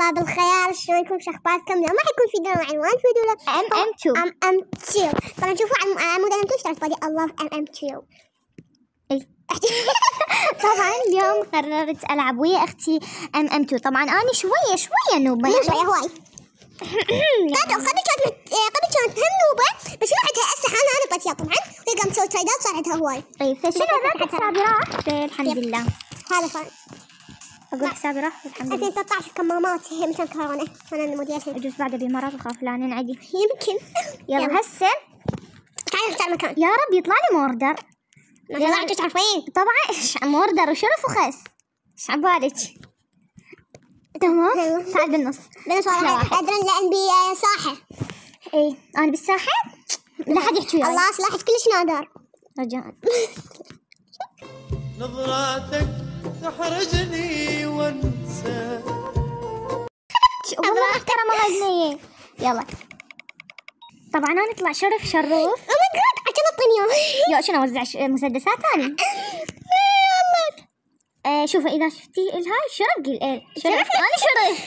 الله بالخير، شلونكم؟ شو اخباركم؟ اليوم راح يكون في دراما عنوان فيديو MM2. طبعا شوفوا عمود MM2 اشتركت بادي الله في MM2. طبعا اليوم قررت العب ويا اختي MM2. طبعا انا شويه نوبه، مو شويه هواي. قبل كانت هم نوبه، بس وقتها هسه انا بطيئه طبعا، وهي قامت تسوي ترايدات صار عندها هواي. طيب فشنو ذاك حسابي راح؟ الحمد لله. هذا فان اقول حسابي راح والحمد لله. 2013 كمامات هي مثل كورونا، انا اللي مديرتها. يجوز بعد بإمارات وخاف لا ننعدي. يمكن. يلا هسه تعالي نختار مكان. يا رب يطلع لي موردر. ما شاء الله انتوا تعرفين. طبعا موردر وشرف وخس. ايش عبالك؟ تمام. تعال بالنص. والله ادري لان بي ساحه. ايه انا بالساحه؟ لا حد يحكي وياي. الله سلاحك كلش نادر. رجاء. نظراتك تحرجني وانسى. والله محترمه هاي البنيه. يلا طبعا انا اطلع شرف شروف. او ماي جاد عشان الطنيا. يا شنو اوزع مسدسات انا؟ شوفوا اذا شفتي الهاي شرف قل ايه شرف. انا شرف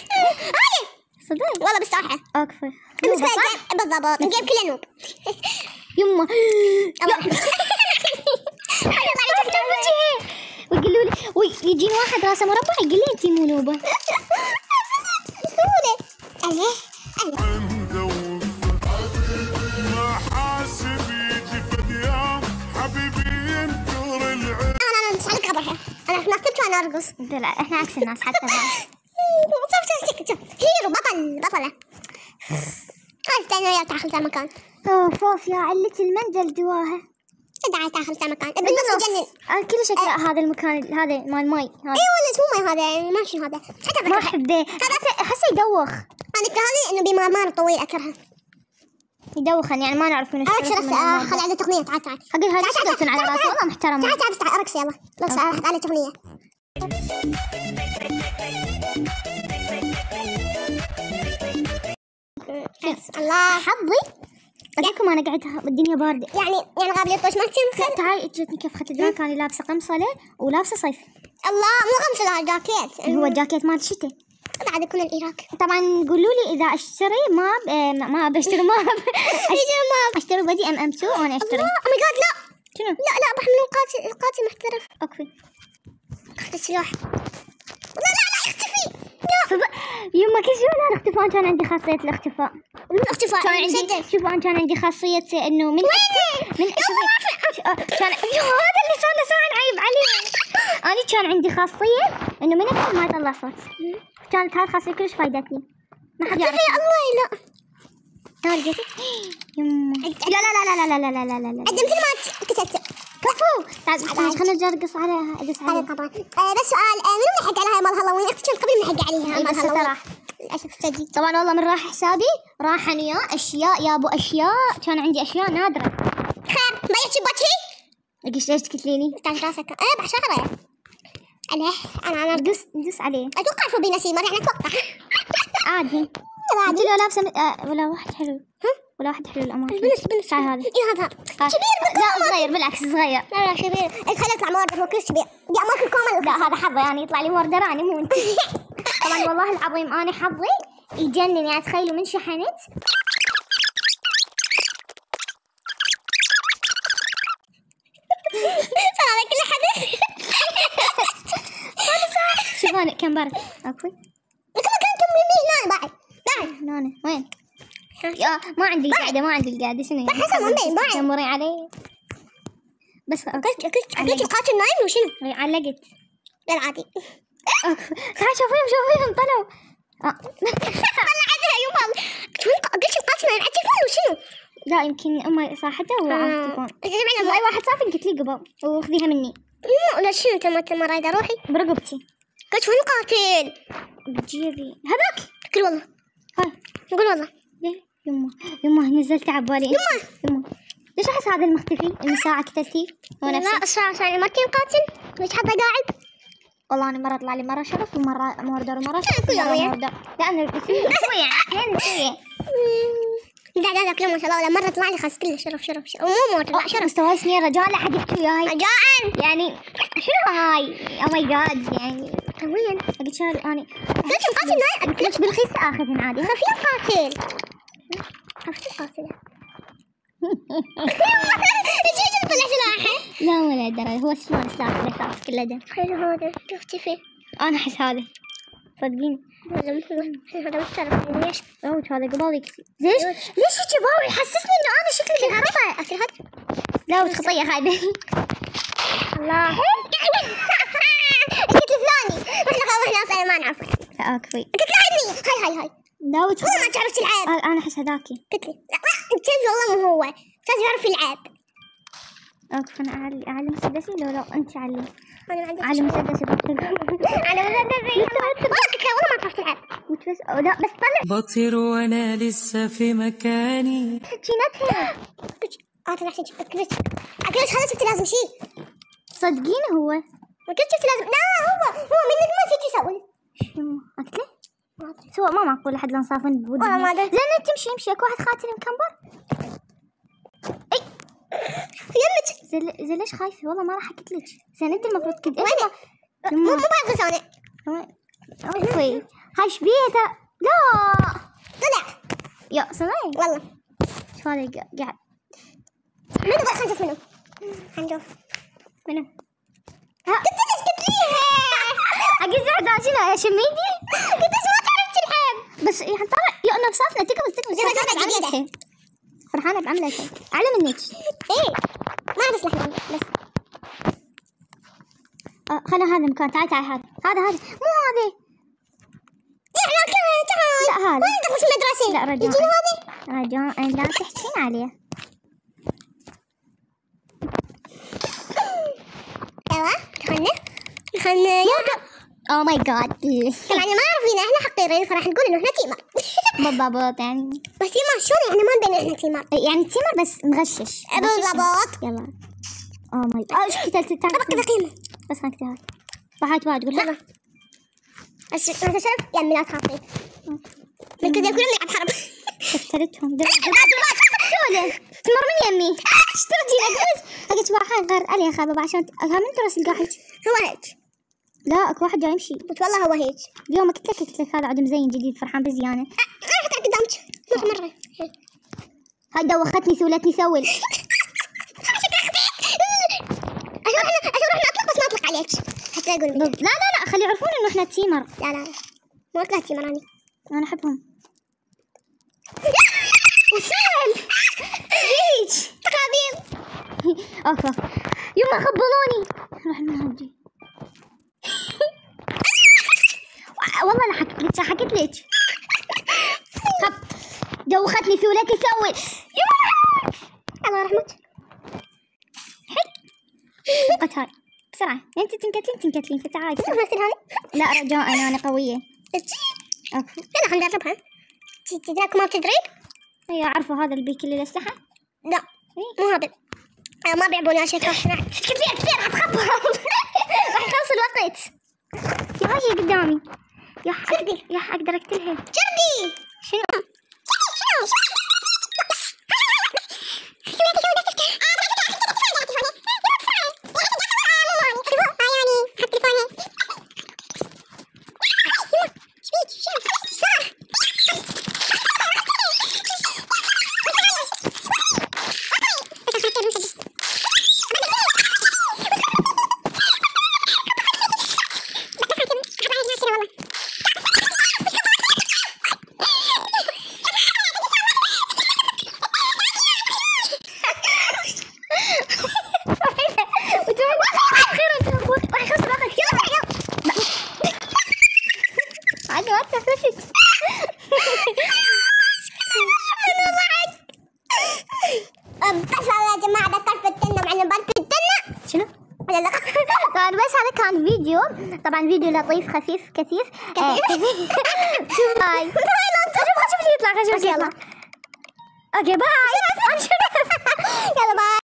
هاي صدق والله بالساحه. اوكي بالضبط نجيب كله نوب. يمه ويقولوا لي ويجيني واحد راسه مربع يقول لي انتي مو نوبه. انا مش عليك غبرها، انا في مكتبتي وانا ارقص. لا احنا عكس الناس حتى شوف هيرو بطلة. استنى يا تاخذ المكان. اوف يا علة المندل دواها. تعال تاخذ المكان. بالنص يجنن. كل شكل هذا المكان هذا مال ماي. اي ولا اسمه ماي هذا، يعني ما شنو هذا. ما احبه. حسه يدوخ. انا هذه انه بمار طويل اكرهها. يدوخن يعني ما نعرف منو. خل على تقنية. تعال حقي هذا شو على راسه والله محترمة. تعال ارقص يلا. بس على تقنية. الله حظي أقولكم أنا قاعدة والدنيا باردة. يعني غابلي الطوش ما تنخل. تعالي اجتني كفخة الدران كاني لابسة قمصلة ولابسة صيف. الله مو قمصة جاكيت. هو الجاكيت مال الشتاء. بعد يكون العراق. طبعا قولوا لي إذا أشتري ما بشتري أشتري بدي MM2 وأنا أشتري. الله ماي جاد لا. شنو؟ لا بحمل القاتل محترف. أوكي. أخذ السلاح. لا اختفي. يما كل شيء ولا الاختفاء كان عندي خاصية الاختفاء. الاختفاء كان عندي شوفوا أنا كان عندي خاصية إنه من كان هذا اللي صار له ساعة عيب عليه. أنا كان عندي خاصية إنه من أكثر ما يطلع صوت. كانت هاي الخاصية كلش فايدتني. ما حد يعرف. الله لا. لقيتي؟ يما لا مثل ما كتبت. كفو. تعال خلينا نرجع نرقص عليها. ادوس عليها طبعا. بس سؤال منو لحق عليها مال هالوين؟ اختي كنت قبل ما حق عليها مال هالوين. راح للاسف صدق. طبعا والله من راح حسابي راح انا اشياء يا ابو اشياء. كان عندي اشياء نادره. خير ضيعت شباكي. ليش تكتليني؟ تعال راسك. بحشغله عليه. انا ندوس عليه. اتوقع فوق بنسي ما يعني اتوقع. عادي. انت لو لابسه ولا واحد حلو. ولا واحد حلو الأماكن. بنس هذا. هذا كبير. لا صغير بالعكس صغير. لا كبير. خلي يطلع موردر هو كلش كبير. دي أماكن كامل. لا هذا حظي يعني يطلع لي موردر أنا مو أنت. طبعا والله العظيم أنا حظي يجنن. يعني تخيلوا من شحنت هذا كل حدث. شوف أنا كم بارد. أوكي. لكن كم يمين بعد. نانا وين؟ يا ما عندي القعدة شنو؟ حسن ما تمري علي. بس قلت القاتل نايم وشنو؟ علقت. لا العادي. تعال شوفيهم طلعوا. طلعتها يما. قلت القاتل نايم على التليفون وشنو؟ لا يمكن أمي صاحته وعلى التليفون. أي واحد صافي قلت لي قبل وخذيها مني. ولا شنو تما رايدة روحي برقبتي. قلت وين القاتل؟ بجيبي هذاك. قل والله. هاي قل والله. يما نزلت عبالي. يما ليش احس هذا المختفي من ساعة قتلتيه؟ هو نفسه. لا الساعة ما كان قاتل. ليش حظه قاعد؟ والله انا مرة طلع لي مرة شرف ومرة موردر ومرة كل يوم لأنه شوية أحيانا شوية. لا كل ما شاء الله ولا مرة طلع لي خاص كله شرف ومو موردر لا شرف. مستواي سنين رجال لا حد يحكي وياي. رجاء يعني شنو هاي؟ او ماي جاد يعني وين؟ قلت شاري اني ليش القاتل ليش بالرخيص اخذهن عادي؟ خفي القاتل. خفي القاتل. ايش طلع سلاحه؟ لا ولا درى هو شلون سلاح بالاساس كله دم. حلو هذا شفتي فيه. انا احس هذا صدقيني هذا مش تعرف ليش؟ اوه هذا قبالي كثير. ليش هيك باوي يحسسني انه انا شكلي بالهرطة. اكل هذا. لا وتخطيه هذا. الله. قلت الثاني احنا اصلا ما نعرفه. اوكي قلت له هاي لا والله ما تعرف تلعب. انا احس هذاكي. قلت لي لا انت والله مو هو استاذ يعرف يلعب. اوكي انا اعلم مسدسي لو انت علي. انا ما عندي على مسدسي على مسدسي والله قلت له والله ما تعرف تلعب. لا بس طلع بطير وانا لسه في مكاني. سكينتها. طلع شيء اكلت هذا شفت لازم شيء. صدقيني هو ما قلت شفت لازم لا هو منك ما تجي يسوي. شنو اكله؟ سواء ما معقول لحد لا نصافن بودي. والله ما ادري. زين تمشي اكو واحد خاتل مكمبر. اي يمك زين ليش خايفه؟ والله ما راح حكيت لك. زين انت المفروض كنت مو بعرف ثاني. اوكي هاي شبيته. لا طلع يا صدق والله. شو هذا قاعد منو بقى خنجف منو؟ خنجف منو؟ قلت ليها اقول زعدا شنو يا شميدي؟ قلت ما تعرف تلعب. بس يعني طلع يا انه صافنا تكبس فرحانه بعملتها اعلى منك. ايه ما عاد اسلحنا بس خلنا هذا المكان. تعال هذا مو هذا. تعال لا هذا وين دخلت المدرسة؟ لا يجينا هذا رجاء لا تحكين عليه. يلا خلنا يلا. اوه ماي جاد. طبعا ما عارفين احنا حقيرين فراح نقول انه احنا تيمر. بالضبط يعني بس تيمر شلون يعني ما بين احنا تيمر؟ يعني تيمر بس مغشش. بالضبط. يلا اوه ماي جاد. ايش قتلت طبق دقيقة بس خليك تعال راحت واحد تقول لا بس هذا شرف يعني لا تخافين من كذا كلهم يلعب حرب. قتلتهم شوله تمر من يمي. ايش ترجي قلت واحد غير علي خابب عشان من درس القاعد هو هيك. لا اكو واحد جاي يمشي. قلت والله هو هيك. اليوم قلت لك هذا عاد مزين جديد فرحان بزيانه. راح تعال قدامك مرة. هاي دوختني ثولتني ثول. أشوف إحنا أطلق بس ما أطلق عليك حتى أقول. لا خلي يعرفون إنه إحنا تيمر. لا مو أطلق تيمراني. أنا أحبهم. وسهل. هيج. تقابيل. أوف يما خبلوني. روح المهدي. والله أنا حكيت لك. دوختني ثولتي ثول. الله يرحمك. وقت هاي بسرعة انت تنكتلين فتعالي مثل هذه. لا رجاء انا قوية. اوكي انا حنجربها. تدرك ما بتدري؟ هي عارفة هذا اللي بكل الأسلحة؟ لا مو هذا. ما بيعبوني عشان كثير حتخبر. راح يخلص الوقت. يا هاي قدامي. يا اقدر اقتلها. جربي. شنو؟ طبعا كان فيديو لطيف خفيف كثيف شوف باي شوف اللي يطلع. اوكي باي. يلا باي.